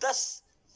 10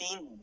3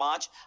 5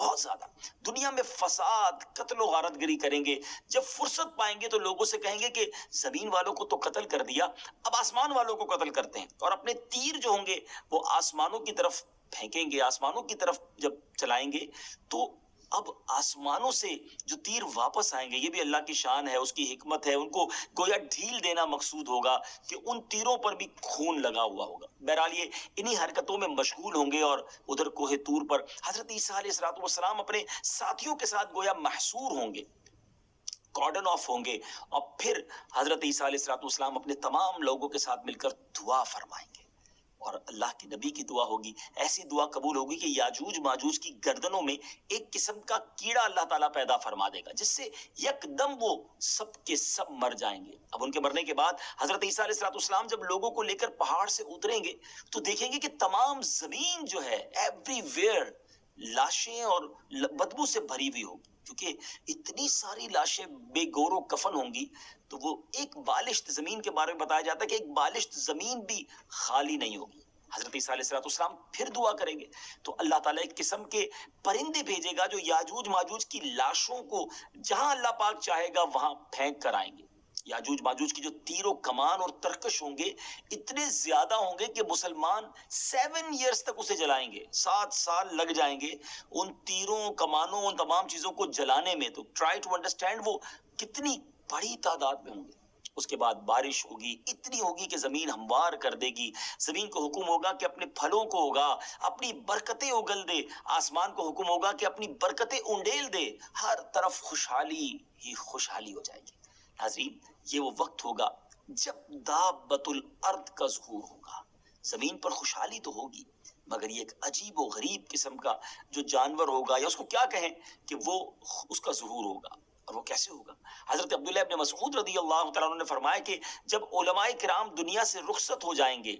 بہت زیادہ دنیا میں فساد قتل و غارت گری کریں گے. جب فرصت پائیں گے تو لوگوں سے کہیں گے کہ زمین والوں کو تو قتل کر دیا, اب آسمان والوں کو قتل کرتے ہیں, اور اپنے تیر جو ہوں گے وہ آسمانوں کی طرف پھینکیں گے, آسمانوں کی طرف جب چلائیں گے تو اب آسمانوں سے جو تیر واپس آئیں گے, یہ بھی اللہ کی شان ہے, اس کی حکمت ہے, ان کو گویا ڈھیل دینا مقصود ہوگا کہ ان تیروں پر بھی خون لگا ہوا ہوگا. بہرحال یہ انہی حرکتوں میں مشغول ہوں گے, اور ادھر کوہ طور پر حضرت عیسیٰ علیہ السلام اپنے ساتھیوں کے ساتھ گویا محصور ہوں گے, کارڈن آف ہوں گے, اور پھر حضرت عیسیٰ علیہ السلام اپنے تمام لوگوں کے ساتھ مل کر دعا فرمائیں گے, اور اللہ کے نبی کی دعا ہوگی, ایسی دعا قبول ہوگی کہ یاجوج ماجوج کی گردنوں میں ایک قسم کا کیڑا اللہ تعالیٰ پیدا فرما دے گا, جس سے یکدم وہ سب کے سب مر جائیں گے. اب ان کے مرنے کے بعد حضرت عیسیٰ علیہ السلام جب لوگوں کو لے کر پہاڑ سے اتریں گے تو دیکھیں گے کہ تمام زمین جو ہے ایوری ویئر لاشیں اور بدبو سے بھری ہوئی ہوگی, کیونکہ اتنی ساری لاشیں بے گور و کفن ہوں گی. تو وہ ایک بالشت زمین کے بارے میں بتایا جاتا ہے کہ ایک بالشت زمین بھی خالی نہیں ہوگی. حضرت عیسیٰ علیہ السلام پھر دعا کریں گے تو اللہ تعالیٰ ایک قسم کے پرندے بھیجے گا جو یاجوج ماجوج کی لاشوں کو جہاں اللہ پاک چاہے گا وہاں پھینک کر آئیں گے. یاجوج ماجوج کی جو تیر و کمان اور ترکش ہوں گے اتنے زیادہ ہوں گے کہ مسلمان 7 ایئرز تک اسے جلائیں گے, 7 سال لگ جائیں گے ان تیروں کمانوں ان تمام چیزوں کو جلانے میں. تو ٹرائی ٹو انڈرسٹینڈ وہ کتنی بڑی تعداد میں ہوں گے. اس کے بعد بارش ہوگی, اتنی ہوگی کہ زمین ہموار کر دے گی, زمین کو حکم ہوگا کہ اپنے پھلوں کو ہوگا, اپنی برکتیں اگل دے, آسمان کو حکم ہوگا کہ اپنی برکتیں انڈیل دے, ہر طرف خوشحالی ہی خوشحالی ہو جائے گی. ناظرین, یہ وہ وقت ہوگا جب دابۃ الارض کا ظہور ہوگا. زمین پر خوشحالی تو ہوگی مگر یہ ایک عجیب و غریب قسم کا جو جانور ہوگا, یا اس کو کیا کہیں, کہ وہ اس کا ظہور ہوگا. اور وہ کیسے ہوگا؟ حضرت عبداللہ ابن مسعود رضی اللہ تعالیٰ عنہ نے فرمایا کہ جب علماء کرام دنیا سے رخصت ہو جائیں گے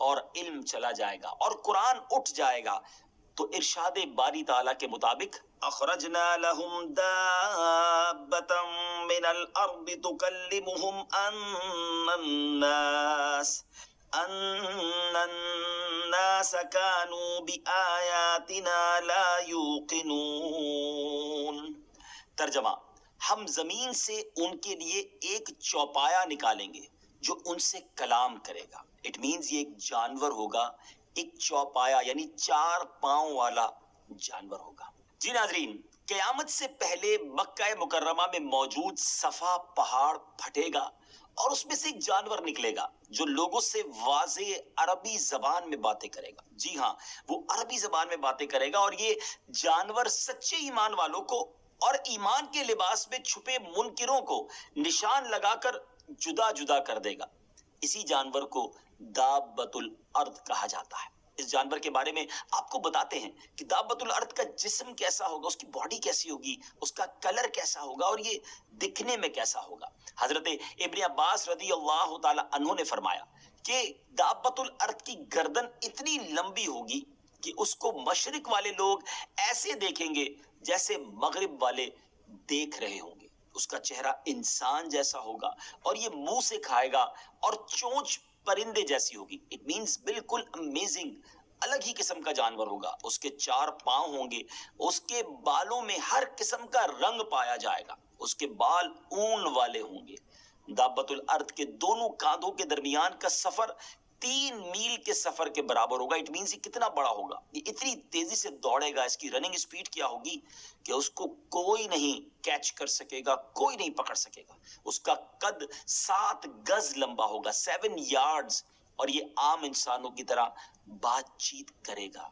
اور علم چلا جائے گا اور قرآن اٹھ جائے گا تو ارشاد باری تعالیٰ کے مطابق اخرجنا لهم دابة من الارض تكلمهم ان الناس كانوا بآياتنا لا يوقنون. ترجمہ, ہم زمین سے ان کے لیے ایک چوپایا نکالیں گے جو ان سے کلام کرے گا. اٹ مینز یہ ایک جانور ہوگا, ایک چوپایا یعنی 4 پاؤں والا جانور ہوگا. جی ناظرین, قیامت سے پہلے مکہ مکرمہ میں موجود صفا پہاڑ پھٹے گا اور اس میں سے ایک جانور نکلے گا جو لوگوں سے واضح عربی زبان میں باتیں کرے گا. جی ہاں, وہ عربی زبان میں باتیں کرے گا, اور یہ جانور سچے ایمان والوں کو اور ایمان کے لباس میں چھپے منکروں کو نشان لگا کر جدا جدا کر دے گا. اسی جانور کو دابۃ الارض کہا جاتا ہے. اس جانور کے بارے میں آپ کو بتاتے ہیں کہ دابۃ الارض کا جسم کیسا ہوگا, اس کی باڈی کیسی ہوگی, اس کا کلر کیسا ہوگا, اور یہ دکھنے میں کیسا ہوگا. حضرت ابن عباس رضی اللہ تعالی عنہ نے فرمایا کہ دابۃ الارض کی گردن اتنی لمبی ہوگی کہ اس کو مشرق والے لوگ ایسے دیکھیں گے جیسے مغرب والے دیکھ رہے ہوں گے. اس کا چہرہ انسان جیسا ہوگا اور یہ منہ سے کھائے گا, اور چونچ پرندے جیسی ہوگی. اٹ مینز بالکل امیزنگ, الگ ہی قسم کا جانور ہوگا. اس کے 4 پاؤں ہوں گے, اس کے بالوں میں ہر قسم کا رنگ پایا جائے گا, اس کے بال اون والے ہوں گے. دابۃ الارض کے دونوں کاندھوں کے درمیان کا سفر 3 میل کے سفر کے برابر ہوگا. اٹ مینز یہ کتنا بڑا ہوگا, یہ اتنی تیزی سے دوڑے گا, اس کی رننگ سپیڈ کیا ہوگی کہ اس کو کوئی نہیں کیچ کر سکے گا, کوئی نہیں پکڑ سکے گا. اس کا قد 7 گز لمبا ہوگا, 7 یارڈز, اور یہ عام انسانوں کی طرح بات چیت کرے گا.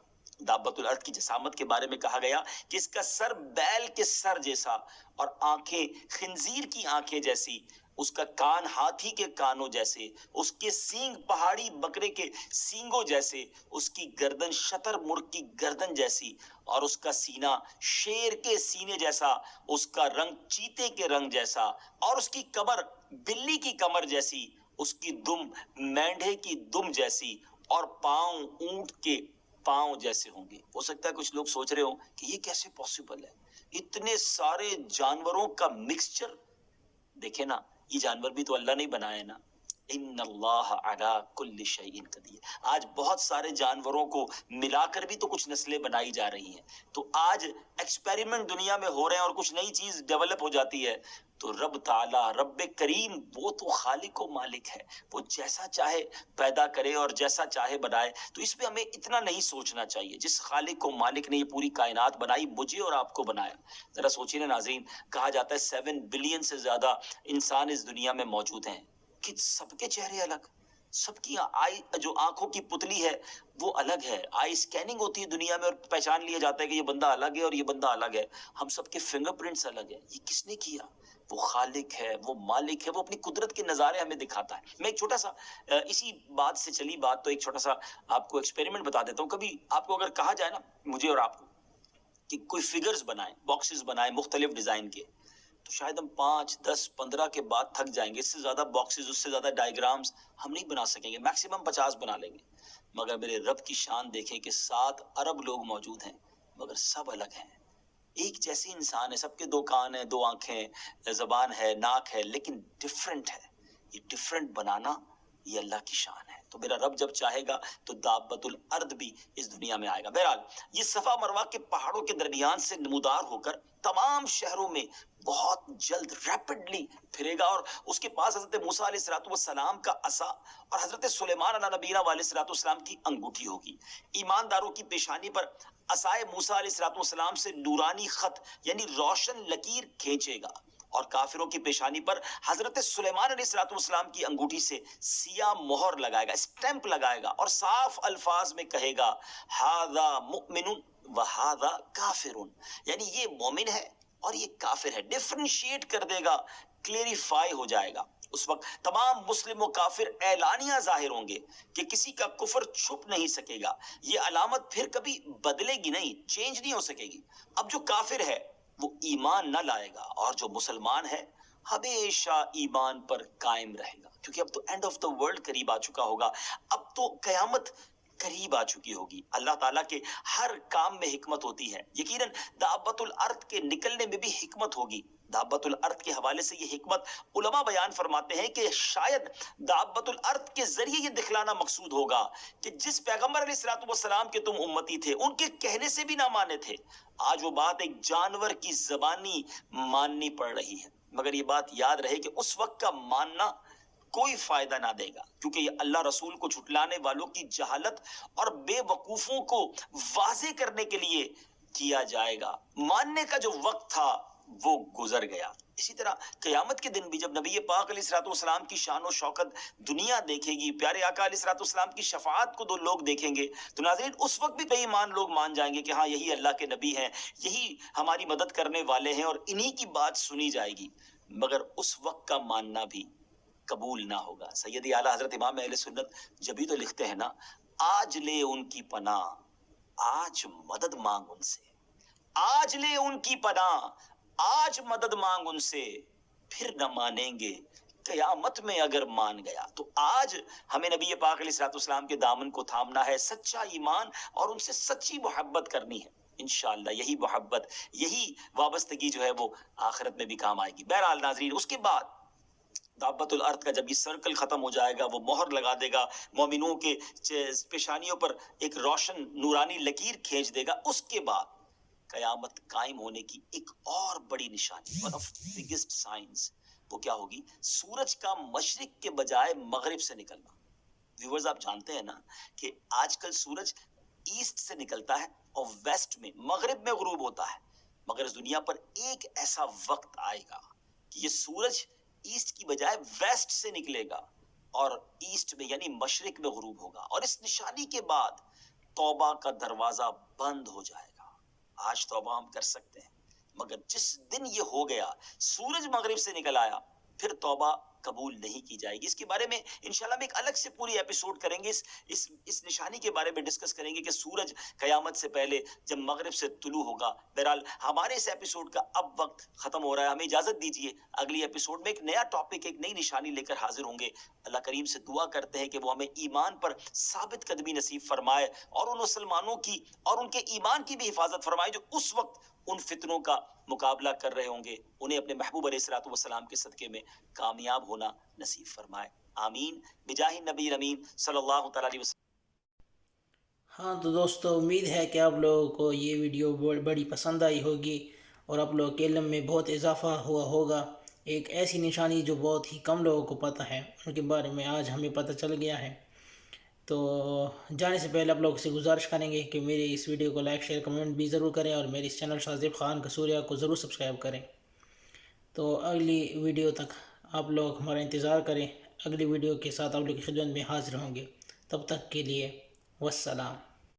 دابۃ الارض کی جسامت کے بارے میں کہا گیا کہ اس کا سر بیل کے سر جیسا, اور آنکھیں خنزیر کی آنکھیں جیسی, اس کا کان ہاتھی کے کانوں جیسے, اس کے سینگ پہاڑی بکرے کے سینگوں جیسے, اس کی گردن شتر مرغ کی گردن جیسی, اور اس کا سینہ شیر کے سینے جیسا, اس کا رنگ چیتے کے رنگ جیسا, اور اس کی کمر بلی کی کمر جیسی, اس کی دم مینڈھے کی دم جیسی, اور پاؤں اونٹ کے پاؤں جیسے ہوں گے. ہو سکتا ہے کچھ لوگ سوچ رہے ہوں کہ یہ کیسے پاسبل ہے, اتنے سارے جانوروں کا مکسچر. دیکھیں نا, یہ جانور بھی تو اللہ نے بنایا ہے نا. ان اللہ علی کل شیء قدیر۔ آج بہت سارے جانوروں کو ملا کر بھی تو کچھ نسلیں بنائی جا رہی ہیں، تو آج ایکسپیریمنٹ دنیا میں ہو رہے ہیں اور کچھ نئی چیز ڈیولپ ہو جاتی ہے، تو رب تعالی، رب کریم، وہ تو خالق و مالک ہے، وہ جیسا چاہے پیدا کرے اور جیسا چاہے بنائے۔ تو اس پہ ہمیں اتنا نہیں سوچنا چاہیے، جس خالق و مالک نے یہ پوری کائنات بنائی، مجھے اور آپ کو بنایا۔ ذرا سوچیے نا ناظرین، کہا جاتا ہے 7 بلین سے زیادہ انسان اس دنیا میں موجود ہیں، کہ سب کے چہرے الگ، سب کی آئی جو آنکھوں کی پتلی ہے وہ الگ ہے، آئی اسکیننگ ہوتی ہے دنیا میں اور پہچان لیا جاتا ہے کہ یہ بندہ الگ ہے اور یہ بندہ الگ ہے، ہم سب کے فنگر پرنٹس الگ ہیں۔ یہ کس نے کیا؟ وہ خالق ہے، وہ مالک ہے، وہ اپنی قدرت کے نظارے ہمیں دکھاتا ہے۔ میں ایک چھوٹا سا اسی بات سے چلی بات، تو ایک چھوٹا سا آپ کو ایکسپیریمنٹ بتا دیتا ہوں۔ کبھی آپ کو اگر کہا جائے نا، مجھے اور آپ کو، کہ کوئی فگرز بنائیں، باکسز بنائیں مختلف ڈیزائن کے، تو شاید ہم 5 10 15 کے بعد تھک جائیں گے، اس سے زیادہ باکسز، اس سے زیادہ ڈائیگرامز ہم نہیں بنا سکیں گے، میکسیمم 50 بنا لیں گے۔ مگر میرے رب کی شان دیکھیں کہ 7 ارب لوگ موجود ہیں، مگر سب الگ ہیں، ایک جیسے انسان ہے، سب کے 2 کان ہیں، 2 آنکھیں، زبان ہے، ناک ہے، لیکن ڈیفرنٹ ہے۔ یہ ڈیفرنٹ بنانا یہ اللہ کی شان ہے۔ تو میرا رب جب چاہے گا تو دابت الارض بھی اس دنیا میں آئے گا۔ بہرحال یہ صفا مروا کے پہاڑوں کے درمیان سے نمودار ہو کر تمام شہروں میں بہت جلد ریپڈلی پھرے گا، اور اس کے پاس حضرت موسیٰ علیہ السلام کا عصا اور حضرت سلیمان علیہ نبینا علیہ السلام کی انگوٹھی ہوگی۔ ایمانداروں کی پیشانی پر عصائے موسیٰ علیہ السلام سے نورانی خط یعنی روشن لکیر کھینچے گا، اور کافروں کی پیشانی پر حضرت سلیمان علیہ السلام کی انگوٹھی سے سیاہ مہر لگائے گا، اسٹیمپ لگائے گا، اور صاف الفاظ میں کہے گا ھذا مؤمن وھذا کافر، یعنی یہ مومن ہے اور یہ کافر ہے۔ ڈیفرنشیٹ کر دے گا، کلیریفائی ہو جائے گا۔ اس وقت تمام مسلم و کافر اعلانیہ ظاہر ہوں گے کہ کسی کا کفر چھپ نہیں سکے گا، یہ علامت پھر کبھی بدلے گی نہیں، چینج نہیں ہو سکے گی۔ اب جو کافر ہے وہ ایمان نہ لائے گا، اور جو مسلمان ہے ہمیشہ ایمان پر قائم رہے گا، کیونکہ اب تو اینڈ آف دا ورلڈ قریب آ چکا ہوگا، اب تو قیامت قریب آ چکی ہوگی۔ اللہ تعالیٰ کے ہر کام میں حکمت ہوتی ہے، یقیناً دابت الارض کے نکلنے میں بھی حکمت ہوگی۔ دابت الارض کے حوالے سے یہ حکمت علماء بیان فرماتے ہیں کہ شاید دابت الارض کے ذریعے یہ دکھلانا مقصود ہوگا کہ جس پیغمبر علیہ السلام کے تم امتی تھے، ان کے کہنے سے بھی نہ مانے تھے، آج وہ بات ایک جانور کی زبانی ماننی پڑ رہی ہے۔ مگر یہ بات یاد رہے کہ اس وقت کا ماننا کوئی فائدہ نہ دے گا، کیونکہ یہ اللہ رسول کو جھٹلانے والوں کی جہالت اور بے وقوفوں کو واضح کرنے کے لیے کیا جائے گا۔ ماننے کا جو وقت تھا وہ گزر گیا۔ اسی طرح قیامت کے دن بھی جب نبی پاک علیہ السلام کی شان و شوکت دنیا دیکھے گی، پیارے آقا علیہ السلام کی شفاعت کو لوگ دیکھیں گے، تو ناظرین اس وقت بھی بے ایمان لوگ مان جائیں گے کہ ہاں یہی اللہ کے نبی ہیں، یہی ہماری مدد کرنے والے ہیں، اور انہی کی بات سنی جائے گی۔ مگر اس وقت کا ماننا بھی قبول نہ ہوگا۔ سید اعلیٰ حضرت امام اہل سنت جبھی تو لکھتے ہیں نا، آج لے ان کی پناہ، آج مدد مانگ ان سے، آج لے ان کی پناہ، آج مدد مانگ ان سے، پھر نہ مانیں گے قیامت میں اگر مان گیا۔ تو آج ہمیں نبی پاک علیہ السلام کے دامن کو تھامنا ہے، سچا ایمان اور ان سے سچی محبت کرنی ہے۔ انشاءاللہ یہی محبت، یہی وابستگی جو ہے وہ آخرت میں بھی کام آئے گی۔ بہرحال ناظرین، اس کے بعد دابت الارض کا جب یہ سرکل ختم ہو جائے گا، وہ مہر لگا دے گا، مومنوں کے پیشانیوں پر ایک روشن نورانی لکیر کھینچ دے گا، اس کے بعد قیامت قائم ہونے کی ایک اور بڑی نشانی، one of biggest signs، وہ کیا ہوگی؟ سورج کا مشرق کے بجائے مغرب سے نکلنا۔ ویورز آپ جانتے ہیں نا کہ آج کل سورج ایسٹ سے نکلتا ہے اور ویسٹ میں، مغرب میں غروب ہوتا ہے، مگر اس دنیا پر ایک ایسا وقت آئے گا کہ یہ سورج ایسٹ کی بجائے ویسٹ سے نکلے گا اور ایسٹ میں یعنی مشرق میں غروب ہوگا، اور اس نشانی کے بعد توبہ کا دروازہ بند ہو جائے گا۔ آج توبہ ہم کر سکتے ہیں، مگر جس دن یہ ہو گیا، سورج مغرب سے نکل آیا، پھر توبہ قبول نہیں کی جائے گی۔ اس کے بارے میں انشاءاللہ میں ایک الگ سے پوری ایپیسوڈ کریں گے، اس نشانی کے بارے میں ڈسکس کریں گے کہ سورج قیامت سے پہلے جب مغرب سے طلوع ہوگا۔ بہرحال ہمارے اس ایپیسوڈ کا اب وقت ختم ہو رہا ہے، ہمیں اجازت دیجیے، اگلی ایپیسوڈ میں ایک نیا ٹاپک، ایک نئی نشانی لے کر حاضر ہوں گے۔ اللہ کریم سے دعا کرتے ہیں کہ وہ ہمیں ایمان پر ثابت قدمی نصیب فرمائے، اور ان مسلمانوں کی اور ان کے ایمان کی بھی حفاظت فرمائے جو اس وقت ان فتنوں کا مقابلہ کر رہے ہوں گے، انہیں اپنے محبوب علیہ السلام کے صدقے میں کامیاب ہونا نصیب فرمائے۔ آمین بجاہ نبی امین صلی اللہ تعالی علیہ وسلم۔ ہاں تو دوستو، امید ہے کہ آپ لوگوں کو یہ ویڈیو بڑی پسند آئی ہوگی اور آپ لوگوں کے علم میں بہت اضافہ ہوا ہوگا۔ ایک ایسی نشانی جو بہت ہی کم لوگوں کو پتہ ہے، ان کے بارے میں آج ہمیں پتہ چل گیا ہے۔ تو جانے سے پہلے آپ لوگوں سے گزارش کریں گے کہ میری اس ویڈیو کو لائک شیئر کمنٹ بھی ضرور کریں، اور میرے اس چینل شاہزیب خان کسوریا کو ضرور سبسکرائب کریں۔ تو اگلی ویڈیو تک آپ لوگ ہمارا انتظار کریں، اگلی ویڈیو کے ساتھ آپ لوگ کی خدمت میں حاضر ہوں گے۔ تب تک کے لیے والسلام۔